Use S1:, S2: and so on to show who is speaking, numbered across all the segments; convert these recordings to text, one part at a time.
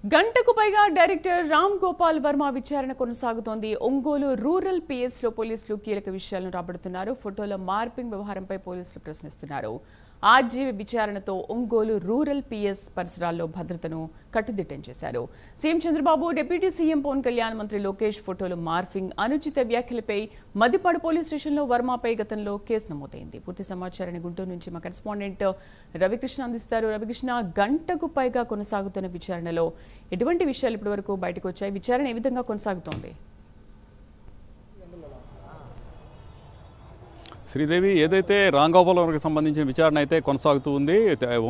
S1: గంటకు పైగా డైరెక్టర్ రామ్ గోపాల్ వర్మ విచారణ కొనసాగుతోంది. ఒంగోలు రూరల్ పిఎస్ లో పోలీసులు కీలక విషయాలను రాబడుతున్నారు. ఫోటోల మార్పింగ్ వ్యవహారంపై పోలీసులు ప్రశ్నిస్తున్నారు. ఆర్జీవీ విచారణతో ఒంగోలు రూరల్ పిఎస్ పరిసరాల్లో భద్రతను కట్టుదిట్టం చేశారు. C M Chandrababu, deputy C M Pawan Kalyan, మంత్రి లోకేష్ ఫోటోల మార్పింగ్, అనుచిత వ్యాఖ్యలపై మద్దిపాడు పోలీస్ స్టేషన్లో వర్మపై గతంలో కేసు నమోదైంది. పూర్తి సమాచారాన్ని గుంటూరు నుంచి మా కరెస్పాండెంట్ రవికృష్ణ అందిస్తారు. రవికృష్ణ, గంటకు పైగా కొనసాగుతున్న విచారణలో ఎటువంటి విషయాలు ఇప్పటి వరకు బయటకు వచ్చాయి? విచారణ ఏ విధంగా కొనసాగుతోంది?
S2: శ్రీదేవి, ఏదైతే రామ్ గోపాల్ వర్మకి సంబంధించిన విచారణ అయితే కొనసాగుతూ ఉంది.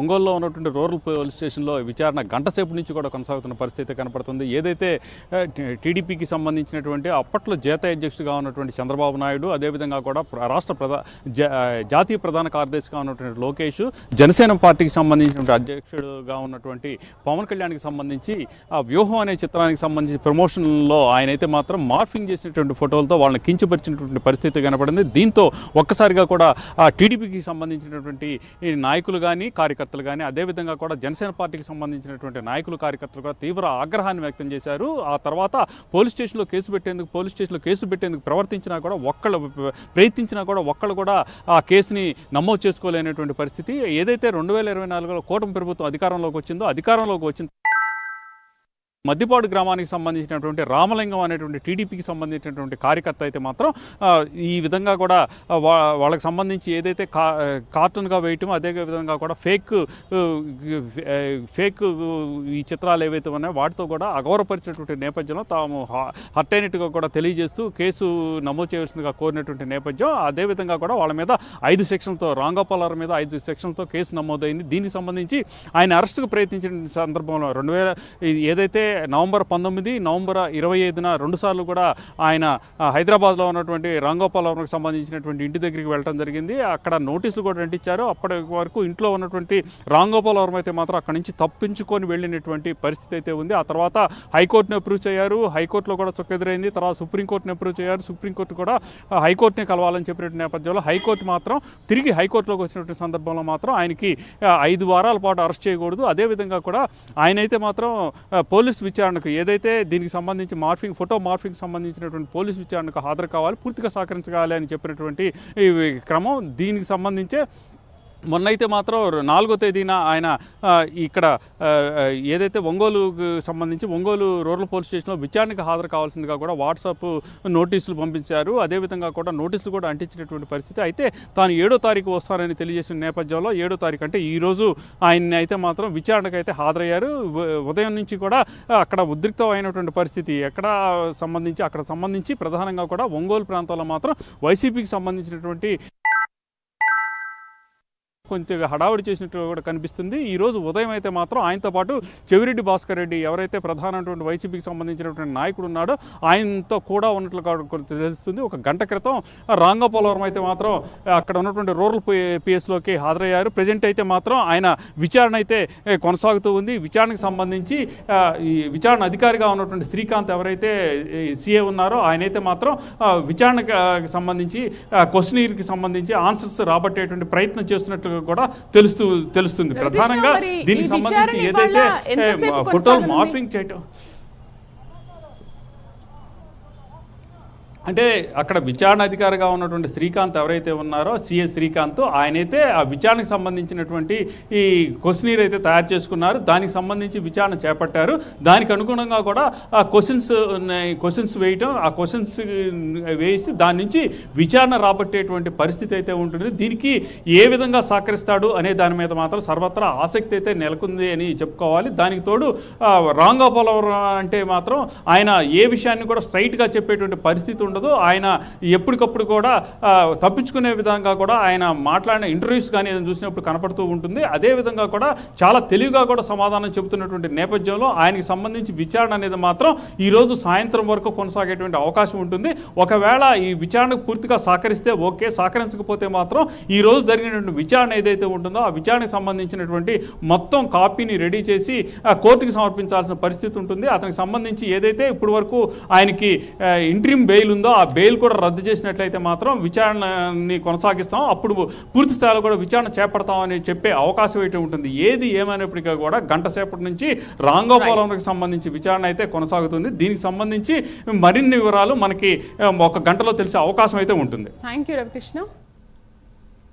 S2: ఒంగోలులో ఉన్నటువంటి రూరల్ పోలీస్ స్టేషన్లో విచారణ గంట సేపు నుంచి కూడా కొనసాగుతున్న పరిస్థితి కనపడుతుంది. ఏదైతే టీడీపీకి సంబంధించినటువంటి అప్పట్లో జాతీయ అధ్యక్షుడిగా ఉన్నటువంటి చంద్రబాబు నాయుడు, అదేవిధంగా కూడా జాతీయ ప్రధాన కార్యదర్శిగా ఉన్నటువంటి లోకేష్, జనసేన పార్టీకి సంబంధించినటువంటి అధ్యక్షుడుగా ఉన్నటువంటి పవన్ కళ్యాణ్కి సంబంధించి ఆ వ్యూహం అనే చిత్రానికి సంబంధించి ప్రమోషన్లో ఆయనైతే మాత్రం మార్ఫింగ్ చేసినటువంటి ఫోటోలతో వాళ్ళని కించపరిచినటువంటి పరిస్థితి కనపడింది. దీంతో ఒక్కసారిగా కూడా ఆ టీడీపీకి సంబంధించినటువంటి నాయకులు కానీ కార్యకర్తలు కానీ, అదేవిధంగా కూడా జనసేన పార్టీకి సంబంధించినటువంటి నాయకులు కార్యకర్తలు కూడా తీవ్ర ఆగ్రహాన్ని వ్యక్తం చేశారు. ఆ తర్వాత పోలీస్ స్టేషన్లో కేసు పెట్టేందుకు ప్రవర్తించినా కూడా ప్రయత్నించినా కూడా ఒక్కళ్ళు కూడా ఆ కేసుని నమోదు చేసుకోలేనటువంటి పరిస్థితి. ఏదైతే 2024లో కూటమి ప్రభుత్వం అధికారంలోకి వచ్చిన మద్దిపాడు గ్రామానికి సంబంధించినటువంటి రామలింగం అనేటువంటి టీడీపీకి సంబంధించినటువంటి కార్యకర్త అయితే మాత్రం ఈ విధంగా కూడా వాళ్ళకి సంబంధించి ఏదైతే కార్టూన్గా వేయటం, అదే విధంగా కూడా ఫేక్ ఈ చిత్రాలు ఏవైతే ఉన్నాయో వాటితో కూడా అగౌరవపరిచినటువంటి నేపథ్యంలో తాము హర్ట్ అయినట్టుగా కూడా తెలియజేస్తూ కేసు నమోదు చేయవలసిందిగా కోరినటువంటి నేపథ్యం. అదేవిధంగా కూడా వాళ్ళ మీద 5 సెక్షన్లతో, రామ్ గోపాల్ వర్మ మీద 5 సెక్షన్లతో కేసు నమోదైంది. దీనికి సంబంధించి ఆయన అరెస్టుకు ప్రయత్నించిన సందర్భంలో ఏదైతే నవంబర్ 19, నవంబర్ 25న 2 సార్లు కూడా ఆయన హైదరాబాద్లో ఉన్నటువంటి రామ్ గోపాల్ వర్మకు సంబంధించినటువంటి ఇంటి దగ్గరికి వెళ్ళడం జరిగింది. అక్కడ నోటీసులు కూడా అంటించారు. అప్పటి వరకు ఇంట్లో ఉన్నటువంటి రామ్ గోపాల్ వర్మ అయితే మాత్రం అక్కడి నుంచి తప్పించుకొని వెళ్ళినటువంటి పరిస్థితి అయితే ఉంది. ఆ తర్వాత హైకోర్టుని అప్రూవ్ చేయారు. హైకోర్టులో కూడా చొక్కెదురైంది. తర్వాత సుప్రీంకోర్టుని అప్రూవ్ చేయారు. సుప్రీంకోర్టు కూడా హైకోర్టునే కలవాలని చెప్పిన నేపథ్యంలో హైకోర్టు మాత్రం తిరిగి హైకోర్టులోకి వచ్చినటువంటి సందర్భంలో మాత్రం ఆయనకి 5 వారాల పాటు అరెస్ట్ చేయకూడదు. అదేవిధంగా కూడా ఆయనైతే మాత్రం పోలీస్ విచారణకు, ఏదైతే దీనికి సంబంధించి ఫోటో మార్ఫింగ్ సంబంధించినటువంటి పోలీస్ విచారణకు హాజరు కావాలి, పూర్తిగా సహకరించగాలి అని చెప్పినటువంటి ఈ క్రమం. దీనికి సంబంధించే మొన్నైతే మాత్రం 4వ తేదీన ఆయన ఇక్కడ ఏదైతే ఒంగోలుకు సంబంధించి ఒంగోలు రూరల్ పోలీస్ స్టేషన్లో విచారణకు హాజరు కావాల్సిందిగా కూడా వాట్సాప్ నోటీసులు పంపించారు. అదేవిధంగా కూడా నోటీసులు కూడా అంటించినటువంటి పరిస్థితి. అయితే తాను 7వ తారీఖు వస్తారని తెలియజేసిన నేపథ్యంలో 7వ తారీఖు అంటే ఈరోజు ఆయన్ని అయితే మాత్రం విచారణకు అయితే హాజరయ్యారు. ఉదయం నుంచి కూడా అక్కడ ఉద్రిక్తమైనటువంటి పరిస్థితి. అక్కడ సంబంధించి ప్రధానంగా కూడా ఒంగోలు ప్రాంతాల్లో మాత్రం వైసీపీకి సంబంధించినటువంటి కొంచెం హడావుడి చేసినట్టు కూడా కనిపిస్తుంది. ఈరోజు ఉదయం అయితే మాత్రం ఆయనతో పాటు చెవిరెడ్డి భాస్కర్ రెడ్డి, ఎవరైతే ప్రధానమైనటువంటి వైసీపీకి సంబంధించినటువంటి నాయకుడు ఉన్నాడో ఆయనతో కూడా ఉన్నట్లు తెలుస్తుంది. ఒక గంట క్రితం రామ్ గోపాల్ వర్మ అయితే మాత్రం అక్కడ ఉన్నటువంటి రూరల్ పిఎస్లోకి హాజరయ్యారు. ప్రజెంట్ అయితే మాత్రం ఆయన విచారణ అయితే కొనసాగుతూ ఉంది. విచారణకు సంబంధించి ఈ విచారణ అధికారిగా ఉన్నటువంటి శ్రీకాంత్ ఎవరైతే సీఏ ఉన్నారో ఆయనైతే మాత్రం విచారణకు సంబంధించి క్వశ్చనీర్కి సంబంధించి ఆన్సర్స్ రాబట్టేటువంటి ప్రయత్నం చేస్తున్నట్లు కూడా తెలుస్తుంది. ప్రధానంగా దీనికి సంబంధించి ఏదైతే ఫోటోలు మార్ఫింగ్ చేయటం అంటే అక్కడ విచారణ అధికారిగా ఉన్నటువంటి శ్రీకాంత్ ఎవరైతే ఉన్నారో సిఏ శ్రీకాంత్, ఆయనైతే ఆ విచారణకు సంబంధించినటువంటి ఈ క్వశ్చనీర్ అయితే తయారు చేసుకున్నారు. దానికి సంబంధించి విచారణ చేపట్టారు. దానికి అనుగుణంగా కూడా ఆ క్వశ్చన్స్ వేయటం, ఆ క్వశ్చన్స్ వేసి దాని నుంచి విచారణ రాబట్టేటువంటి పరిస్థితి అయితే ఉంటుంది. దీనికి ఏ విధంగా సహకరిస్తాడు అనే దాని మీద మాత్రం సర్వత్రా ఆసక్తి అయితే నెలకొంది అని చెప్పుకోవాలి. దానికి తోడు రామ్ గోపాల్ వర్మ అంటే మాత్రం ఆయన ఏ విషయాన్ని కూడా స్ట్రైట్గా చెప్పేటువంటి పరిస్థితి ఉండదు. ఆయన ఎప్పటికప్పుడు కూడా తప్పించుకునే విధంగా కూడా ఆయన మాట్లాడిన ఇంటర్వ్యూస్ కానీ ఏదైనా చూసినప్పుడు కనపడుతూ ఉంటుంది. అదేవిధంగా కూడా చాలా తెలివిగా కూడా సమాధానం చెబుతున్నటువంటి నేపథ్యంలో ఆయనకి సంబంధించి విచారణ అనేది మాత్రం ఈరోజు సాయంత్రం వరకు కొనసాగేటువంటి అవకాశం ఉంటుంది. ఒకవేళ ఈ విచారణకు పూర్తిగా సహకరిస్తే ఓకే, సహకరించకపోతే మాత్రం ఈరోజు జరిగినటువంటి విచారణ ఏదైతే ఉంటుందో ఆ విచారణకు సంబంధించినటువంటి మొత్తం కాపీని రెడీ చేసి కోర్టుకి సమర్పించాల్సిన పరిస్థితి ఉంటుంది. అతనికి సంబంధించి ఏదైతే ఇప్పటి వరకు ఆయనకి ఇంట్రీమ్ బెయిల్ ఉందో ఆ బెయిల్ కూడా రద్దు చేసినట్లయితే మాత్రం విచారణని కొనసాగిస్తాం, అప్పుడు పూర్తి స్థాయిలో కూడా విచారణ చేపడతామని చెప్పే అవకాశం అయితే ఉంటుంది. ఏది ఏమైనప్పటికీ కూడా గంట సేపటి నుంచి రామ్ గోపాల్ వర్మకి సంబంధించి విచారణ అయితే కొనసాగుతుంది. దీనికి సంబంధించి మరిన్ని వివరాలు మనకి ఒక గంటలో తెలిసే అవకాశం అయితే ఉంటుంది.
S1: Thank you Ravikrishna.